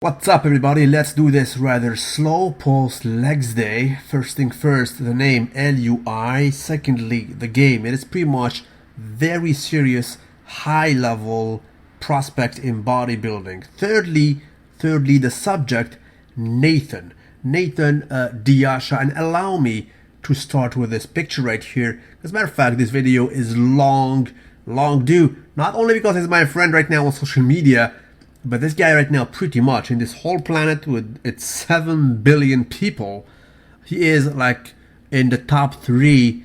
What's up, everybody? Let's do this rather slow post legs day. First thing first, the name LUI. Secondly, the game. It is pretty much very serious, high level prospect in bodybuilding. Thirdly, the subject, Nathan. Nathan Asha. And allow me to start with this picture right here. As a matter of fact, this video is long due. Not only because he's my friend right now on social media, but this guy right now, pretty much in this whole planet with its 7 billion people, he is like in the top three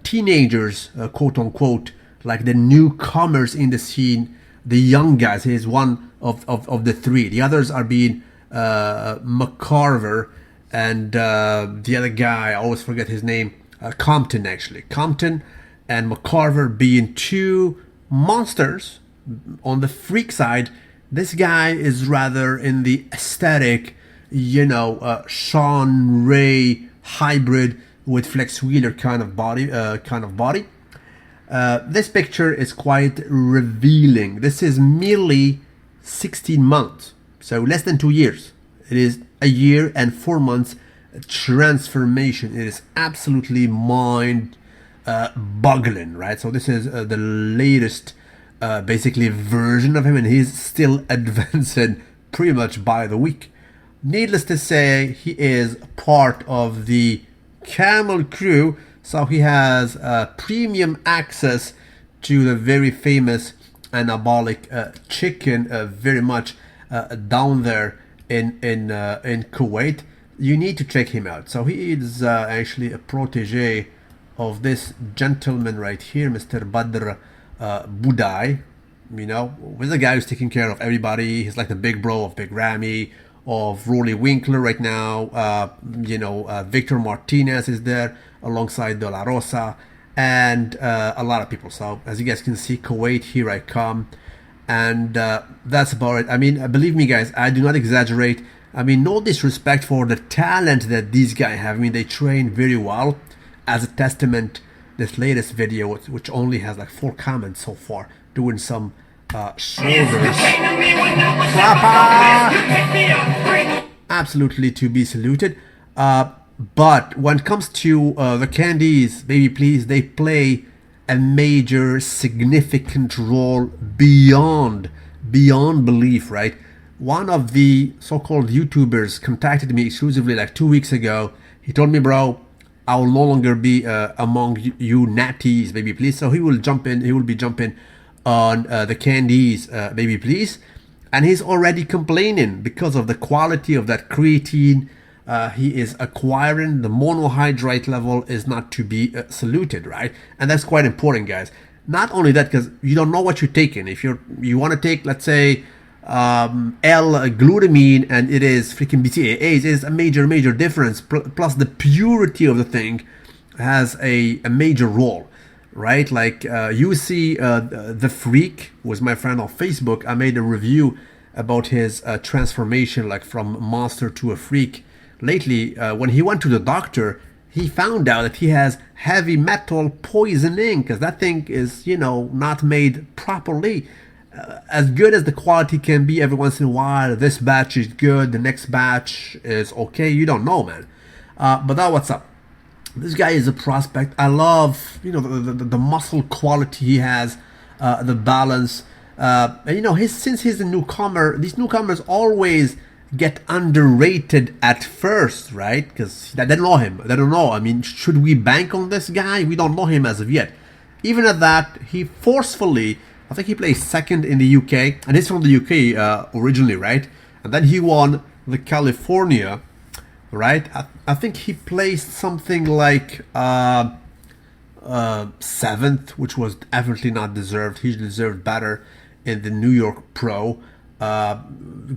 teenagers, quote unquote, like the newcomers in the scene, the young guys. He is one of the three. The others are being McCarver and the other guy, I always forget his name, Compton actually. Compton and McCarver being two monsters on the freak side. This guy is rather in the aesthetic, Sean Ray hybrid with Flex Wheeler kind of body. This picture is quite revealing. This is merely 16 months, so less than 2 years. It is a year and 4 months transformation. It is absolutely mind boggling, right? So this is the latest basically version of him, and he's still advancing pretty much by the week. Needless to say, he is part of the Camel crew, so he has premium access to the very famous anabolic chicken, very much down there in Kuwait. You need to check him out. So he is actually a protege of this gentleman right here, Mr. Badr Budai, with the guy who's taking care of everybody. He's like the big bro of Big Ramy, of Rolly Winkler right now. Victor Martinez is there alongside De La Rosa and a lot of people. So as you guys can see, Kuwait, here I come. And that's about it. I mean, believe me, guys, I do not exaggerate. I mean, no disrespect for the talent that these guys have. I mean, they train very well. As a testament, this latest video, which only has like 4 comments so far, doing some shoulders. Absolutely to be saluted. But when it comes to the candies, baby please, they play a major significant role beyond belief, right? One of the so-called YouTubers contacted me exclusively like 2 weeks ago. He told me, bro, I will no longer be among you natties, baby please. So he will jump in. He will be jumping on the candies, baby please. And he's already complaining because of the quality of that creatine he is acquiring. The monohydrate level is not to be saluted, right? And that's quite important, guys. Not only that, because you don't know what you're taking. If you want to take, let's say, L-glutamine, and it is freaking BCAAs, it is a major difference. Plus the purity of the thing has a major role, right? Like you see the Freak was my friend on Facebook. I made a review about his transformation, like from monster to a freak. Lately, when he went to the doctor, he found out that he has heavy metal poisoning, because that thing is, not made properly. As good as the quality can be every once in a while, this batch is good, the next batch is okay, you don't know, man. But now what's up? This guy is a prospect. I love, the muscle quality he has, the balance. And since he's a newcomer, these newcomers always get underrated at first, right? Because they don't know him. They don't know. I mean, should we bank on this guy? We don't know him as of yet. Even at that, he forcefully, I think he plays second in the UK, and he's from the UK originally, right? And then he won the California, right? I think he placed something like 7th, which was definitely not deserved. He deserved better in the New York Pro.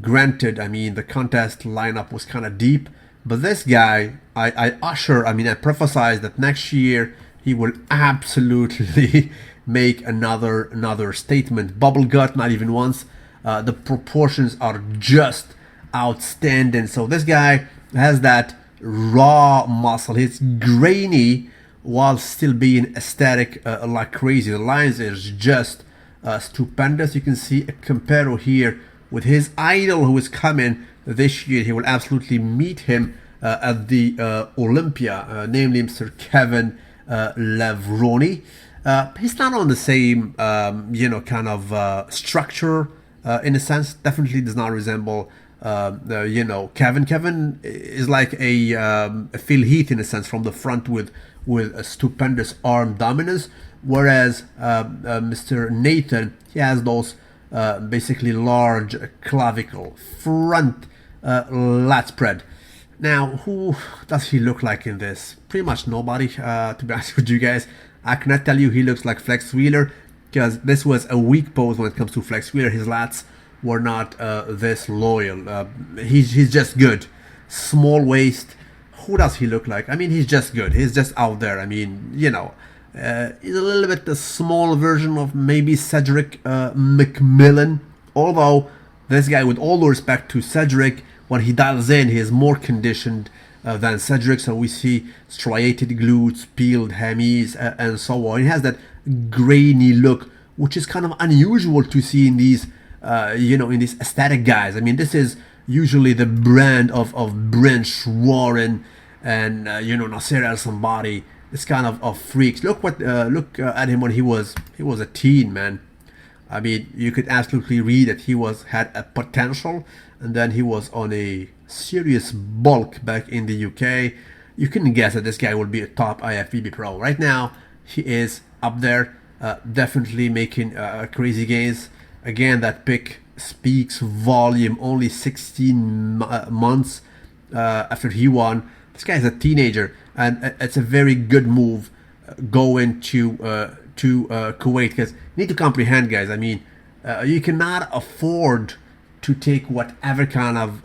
Granted, I mean, the contest lineup was kind of deep, but this guy, I prophesize that next year he will absolutely make another statement. Bubble gut, not even once. The proportions are just outstanding. So this guy has that raw muscle. He's grainy while still being aesthetic like crazy. The lines is just stupendous. You can see a comparo here with his idol who is coming this year. He will absolutely meet him at the Olympia, namely Mr. Kevin Levroni. He's not on the same, kind of structure in a sense. Definitely does not resemble, Kevin. Kevin is like a Phil Heath in a sense from the front with a stupendous arm dominance, whereas Mr. Nathan, he has those basically large clavicle front lat spread. Now, who does he look like in this? Pretty much nobody, to be honest with you guys. I cannot tell you he looks like Flex Wheeler, because this was a weak pose when it comes to Flex Wheeler. His lats were not this loyal. He's just good. Small waist. Who does he look like? I mean, he's just good. He's just out there. I mean, he's a little bit the small version of maybe Cedric McMillan. Although, this guy, with all due respect to Cedric, when he dials in, he is more conditioned than Cedric. So we see striated glutes, peeled hemis, and so on. He has that grainy look, which is kind of unusual to see in these, in these aesthetic guys. I mean, this is usually the brand of Brinch, Warren, and Nasser El Somebody. This kind of freaks. Look at him when he was a teen, man. I mean, you could absolutely read that he had a potential, and then he was on a serious bulk back in the UK. You couldn't guess that this guy would be a top IFBB pro. Right now, he is up there, definitely making crazy gains. Again, that pick speaks volume. Only 16 months after he won. This guy is a teenager, and it's a very good move going to Kuwait, because you need to comprehend, guys. I mean, you cannot afford to take whatever kind of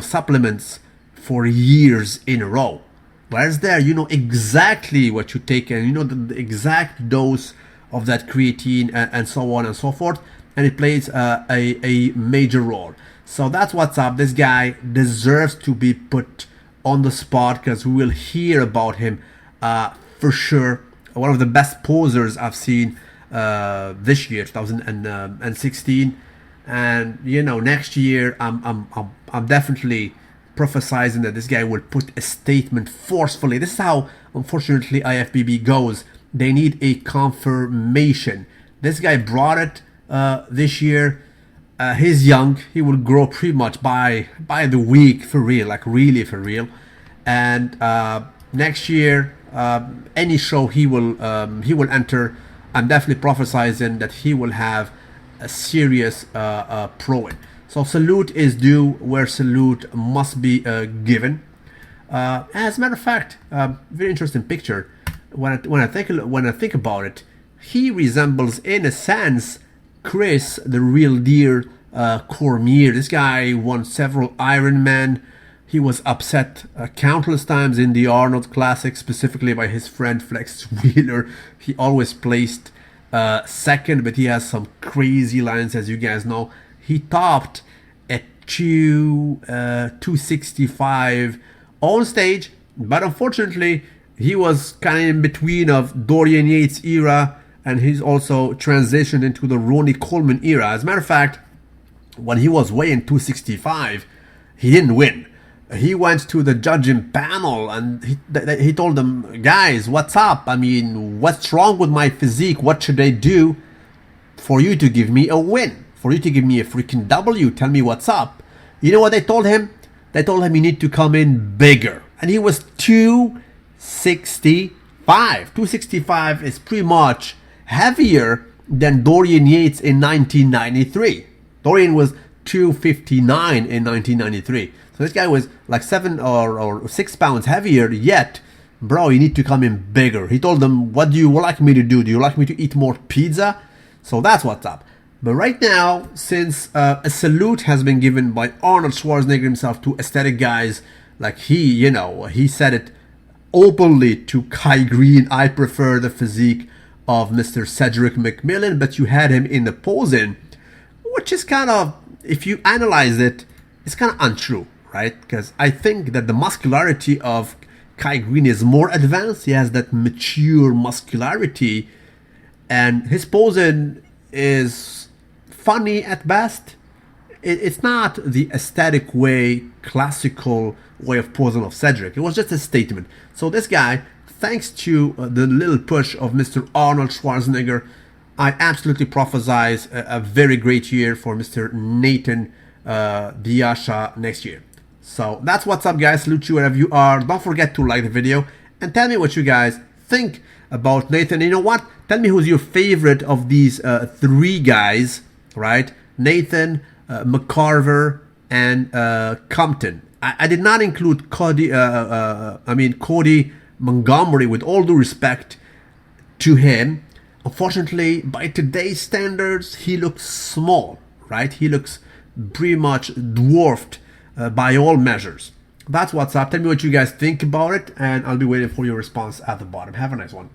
supplements for years in a row. Whereas there, you know exactly what you take, and you know the exact dose of that creatine, and so on and so forth, and it plays a major role. So that's what's up. This guy deserves to be put on the spot, because we will hear about him for sure. One of the best posers I've seen this year, 2016, and next year I'm definitely prophesizing that this guy will put a statement forcefully. This is how, unfortunately, IFBB goes. They need a confirmation. This guy brought it this year. He's young. He will grow pretty much by the week, for real, like really for real. And next year, any show he will enter, I'm definitely prophesizing that he will have a serious pro in. So salute is due where salute must be given. As a matter of fact, very interesting picture. When I think about it, he resembles in a sense Chris, the real deal Cormier. This guy won several Ironman. He was upset countless times in the Arnold Classic, specifically by his friend Flex Wheeler. He always placed second, but he has some crazy lines, as you guys know. He topped at 265 on stage, but unfortunately, he was kind of in between of Dorian Yates' era, and he's also transitioned into the Ronnie Coleman era. As a matter of fact, when he was weighing 265, he didn't win. He went to the judging panel and he told them, guys, what's up? I mean, what's wrong with my physique? What should I do for you to give me a win? For you to give me a freaking W? Tell me what's up. You know what they told him? They told him you need to come in bigger. And he was 265. 265 is pretty much heavier than Dorian Yates in 1993. Dorian was 259 in 1993. So this guy was like 7 or 6 pounds heavier, yet, bro, you need to come in bigger. He told them, what do you like me to do? Do you like me to eat more pizza? So that's what's up. But right now, since a salute has been given by Arnold Schwarzenegger himself to aesthetic guys, like he said it openly to Kai Green, I prefer the physique of Mr. Cedric McMillan, but you had him in the posing, which is kind of, if you analyze it, it's kind of untrue, right? Because I think that the muscularity of Kai Green is more advanced. He has that mature muscularity, and his posing is funny at best. it's not the aesthetic way, classical way of posing of Cedric. It was just a statement. So this guy, thanks to the little push of Mr. Arnold Schwarzenegger, I absolutely prophesize a very great year for Mr. Nathan the Asha next year. So that's what's up, guys. Salute you wherever you are. Don't forget to like the video and tell me what you guys think about Nathan. You know what? Tell me who's your favorite of these three guys, right? Nathan, McCarver, and Compton. I did not include Cody. Cody Montgomery. With all due respect to him, unfortunately, by today's standards, he looks small, right? He looks pretty much dwarfed by all measures. That's what's up. Tell me what you guys think about it, and I'll be waiting for your response at the bottom. Have a nice one.